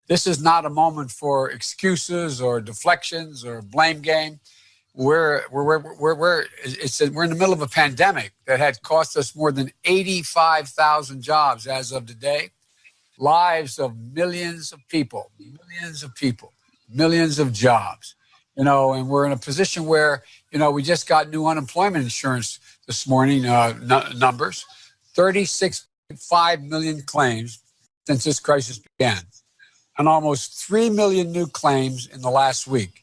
This is not a moment for excuses or deflections or blame game. We're in the middle of a pandemic that had cost us more than 85,000 jobs as of today, lives of millions of people, millions of jobs. And we're in a position where, we just got new unemployment insurance this morning, numbers, 36.5 million claims since this crisis began, and almost 3 million new claims in the last week.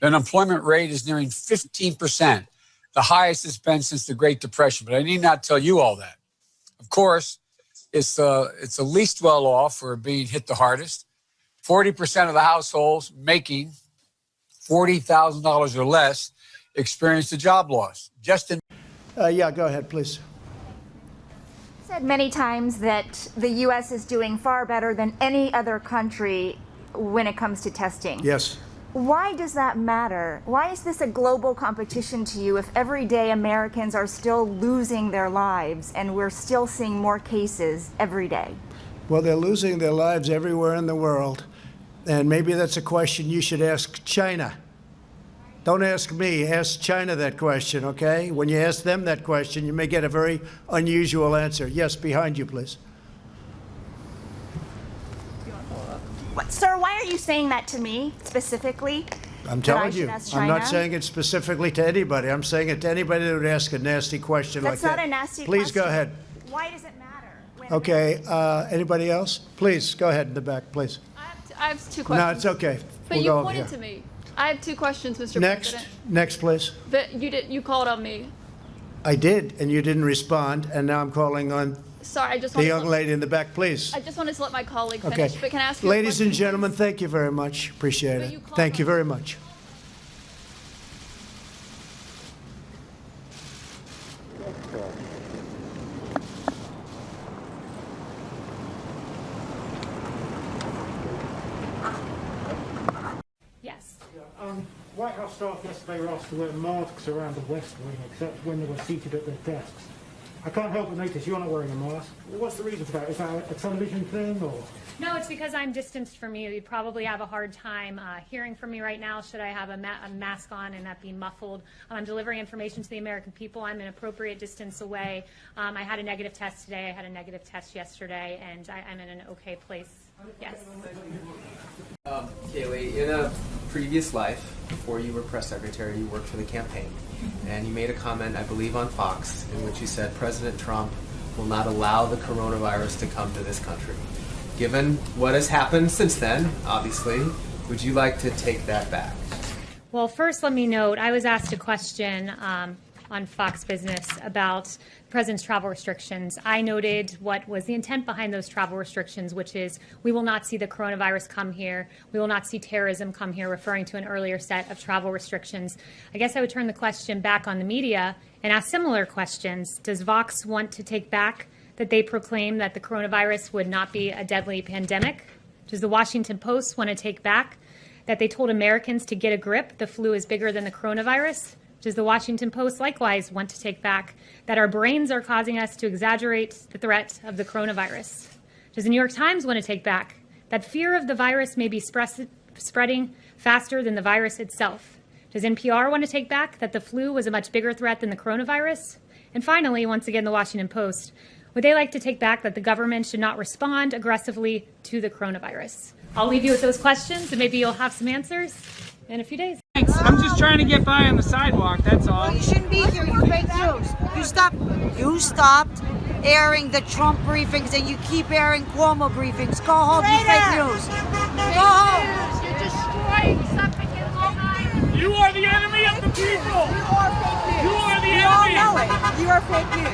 The unemployment rate is nearing 15%, the highest it's been since the Great Depression. But I need not tell you all that. Of course, it's the least well off for being hit the hardest. 40% of the households making $40,000 or less experienced a job loss. Yeah, go ahead, please. Said many times that the U.S. is doing far better than any other country when it comes to testing. Yes. Why does that matter? Why is this a global competition to you if every day Americans are still losing their lives and we're still seeing more cases every day? Well, they're losing their lives everywhere in the world. And maybe that's a question you should ask China. Don't ask me, ask China that question, okay? When you ask them that question, you may get a very unusual answer. Yes, behind you, please. What, sir, why are you saying that to me specifically? I'm telling you, I'm not saying it specifically to anybody. I'm saying it to anybody that would ask a nasty question like that. That's not a nasty question. Please go ahead. Why does it matter? Okay, anybody else? Please, go ahead in the back, please. I have two questions. No, it's okay. But you pointed to me. I have two questions, Mr. President. Next, please. But you called on me. I did, and you didn't respond, and now I'm calling on Sorry, I just the young lady in the back, please. I just wanted to let my colleague finish, Okay. but can I ask you a Ladies question, and gentlemen, please? thank you very much. Appreciate it. Thank you very much. Yes. White House staff yesterday were asked to wear masks around the West Wing, except when they were seated at their desks. I can't help but notice you're not wearing a mask. What's the reason for that? Is that a television thing, or? No, it's because I'm distanced from you. You'd probably have a hard time hearing from me right now should I have a mask on and that be muffled. I'm delivering information to the American people. I'm an appropriate distance away. I had a negative test today. I had a negative test yesterday, and I'm in an okay place. Yes. Kayleigh, in a previous life, before you were press secretary, you worked for the campaign, and you made a comment, I believe, on Fox, in which you said President Trump will not allow the coronavirus to come to this country. Given what has happened since then, obviously, would you like to take that back? Well, first, let me note, I was asked a question on Fox Business about the president's travel restrictions. I noted what was the intent behind those travel restrictions, which is we will not see the coronavirus come here. We will not see terrorism come here, referring to an earlier set of travel restrictions. I guess I would turn the question back on the media and ask similar questions. Does Vox want to take back that they proclaim that the coronavirus would not be a deadly pandemic? Does the Washington Post want to take back that they told Americans to get a grip, the flu is bigger than the coronavirus? Does the Washington Post likewise want to take back that our brains are causing us to exaggerate the threat of the coronavirus? Does the New York Times want to take back that fear of the virus may be spreading faster than the virus itself? Does NPR want to take back that the flu was a much bigger threat than the coronavirus? And finally, once again, the Washington Post, would they like to take back that the government should not respond aggressively to the coronavirus? I'll leave you with those questions, and maybe you'll have some answers in a few days. Thanks. I'm just trying to get by on the sidewalk, that's all. You shouldn't be here, you fake news. You stopped airing the Trump briefings and you keep airing Cuomo briefings. Go home, you fake news. Go home. You're destroying something in Long Island. You are the enemy of the people. You are fake news. You are the enemy. We all know it. You are fake news.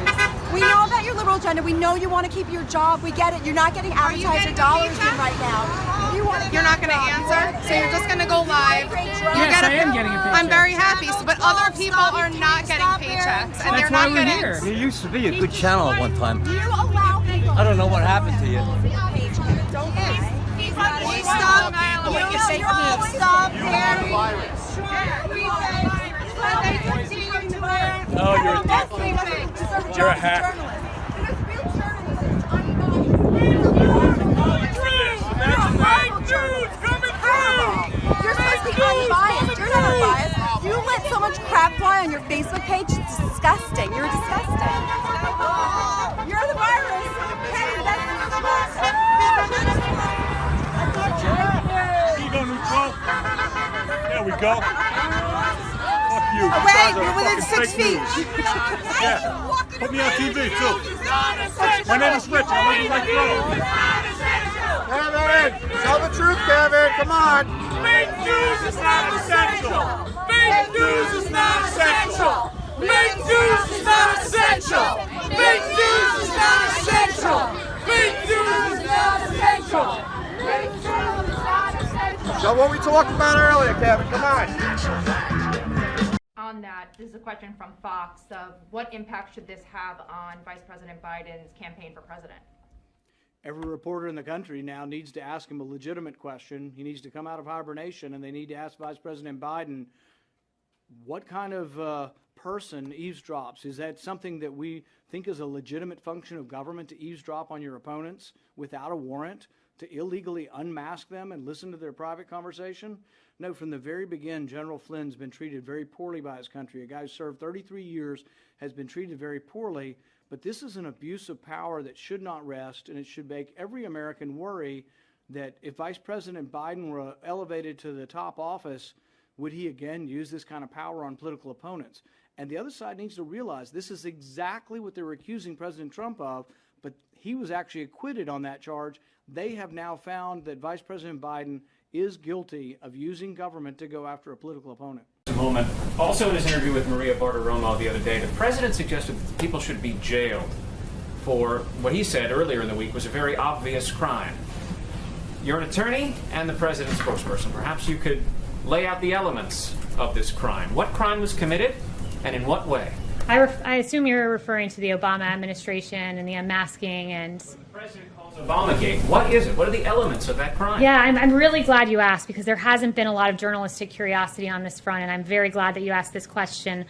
We know about your liberal agenda. We know you want to keep your job. We get it. You're not getting advertiser dollars in right now. You're not going to answer, so you're just going to go live. Yes, I am getting a paycheck. I'm very happy, but other people are not getting paychecks, and they're not getting. Here. You used to be a good channel at one time. You allow people. I don't know what happened to you. Don't Stop. Stop airing. No, you're a hack. You're a fake journalist. You're supposed to be unbiased. You're not unbiased. You let so much crap fly on your Facebook page. It's disgusting. You're disgusting. You're the virus. Hey, Ego neutral. There we go. Fuck you. Away, you're within 6 feet. Yeah. Put me on TV too. My name is Rich. I'm looking like Joe. Kevin, tell the truth, Kevin. Come on. Fake news is not essential. Fake news is not essential. Fake news is not essential. Fake news is not essential. Fake news is not essential. Fake news is not essential. So what we talked about earlier, Kevin. Come on. On that, this is a question from Fox of what impact should this have on Vice President Biden's campaign for president? Every reporter in the country now needs to ask him a legitimate question. He needs to come out of hibernation, and they need to ask Vice President Biden, what kind of person eavesdrops? Is that something that we think is a legitimate function of government, to eavesdrop on your opponents without a warrant, to illegally unmask them and listen to their private conversation? No, from the very beginning, General Flynn's been treated very poorly by his country. A guy who served 33 years has been treated very poorly. But this is an abuse of power that should not rest, and it should make every American worry that if Vice President Biden were elevated to the top office, would he again use this kind of power on political opponents? And the other side needs to realize this is exactly what they're accusing President Trump of, but he was actually acquitted on that charge. They have now found that Vice President Biden is guilty of using government to go after a political opponent. Moment. Also, in his interview with Maria Bartiromo the other day, the president suggested that people should be jailed for what he said earlier in the week was a very obvious crime. You're an attorney and the president's spokesperson. Perhaps you could lay out the elements of this crime. What crime was committed, and in what way? I assume you're referring to the Obama administration and the unmasking and... Obamagate. What is it? What are the elements of that crime? Yeah, I'm really glad you asked, because there hasn't been a lot of journalistic curiosity on this front, and I'm very glad that you asked this question.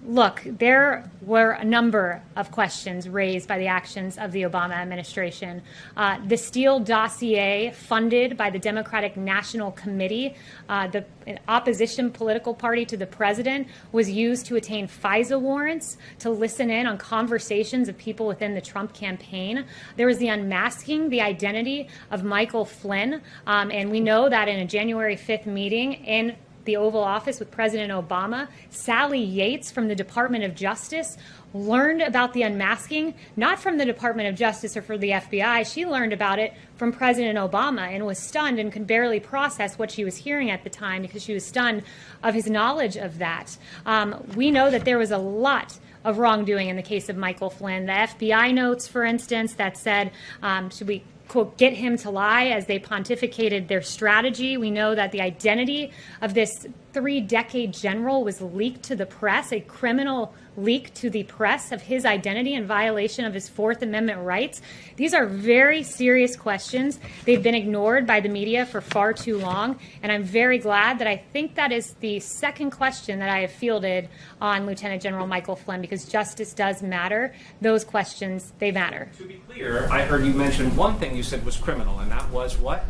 Look, there were a number of questions raised by the actions of the Obama administration. The Steele dossier, funded by the Democratic National Committee, the opposition political party to the president, was used to attain FISA warrants to listen in on conversations of people within the Trump campaign. There was the unmasking the identity of Michael Flynn, and we know that in a January 5th meeting in the Oval Office with President Obama, Sally Yates from the Department of Justice learned about the unmasking, not from the Department of Justice or from the FBI. She learned about it from President Obama and was stunned and could barely process what she was hearing at the time, because she was stunned of his knowledge of that. We know that there was a lot of wrongdoing in the case of Michael Flynn. The FBI notes, for instance, that said, should we, quote, get him to lie, as they pontificated their strategy. We know that the identity of this 3-decade general was leaked to the press, a criminal leak to the press of his identity in violation of his Fourth Amendment rights. These are very serious questions. They've been ignored by the media for far too long, and I'm very glad that I think that is the second question that I have fielded on Lieutenant General Michael Flynn, because justice does matter. Those questions, they matter. To be clear, I heard you mention one thing you said was criminal, and that was what?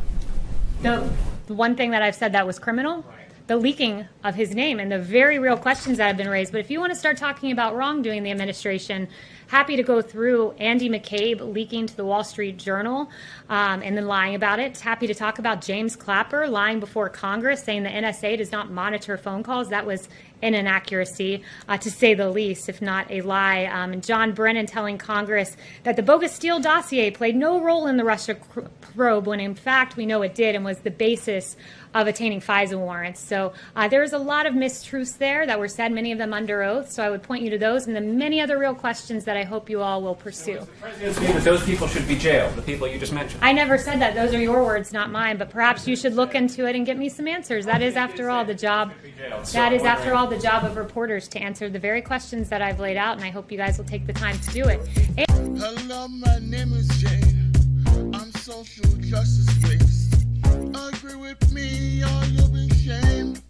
The one thing that I've said that was criminal? Right. The leaking of his name and the very real questions that have been raised. But if you want to start talking about wrongdoing in the administration, happy to go through Andy McCabe leaking to the Wall Street Journal and then lying about it. Happy to talk about James Clapper lying before Congress, saying the NSA does not monitor phone calls. That was an inaccuracy, to say the least, if not a lie. And John Brennan telling Congress that the bogus Steele dossier played no role in the Russia probe, when in fact we know it did and was the basis of attaining FISA warrants. So there's a lot of mistruths there that were said, many of them under oath. So I would point you to those and the many other real questions that I hope you all will pursue. So the president's view that those people should be jailed, the people you just mentioned? I never said that. Those are your words, not mine. But perhaps you should look into it and get me some answers. That is, after all, the job. That is, after all, the job of reporters, to answer the very questions that I've laid out, and I hope you guys will take the time to do it. Hello, my name is Jane. I'm social justice waste. Agree with me or you'll be shamed.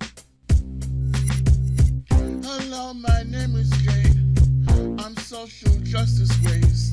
Hello, my name is Jane. I'm social justice waste.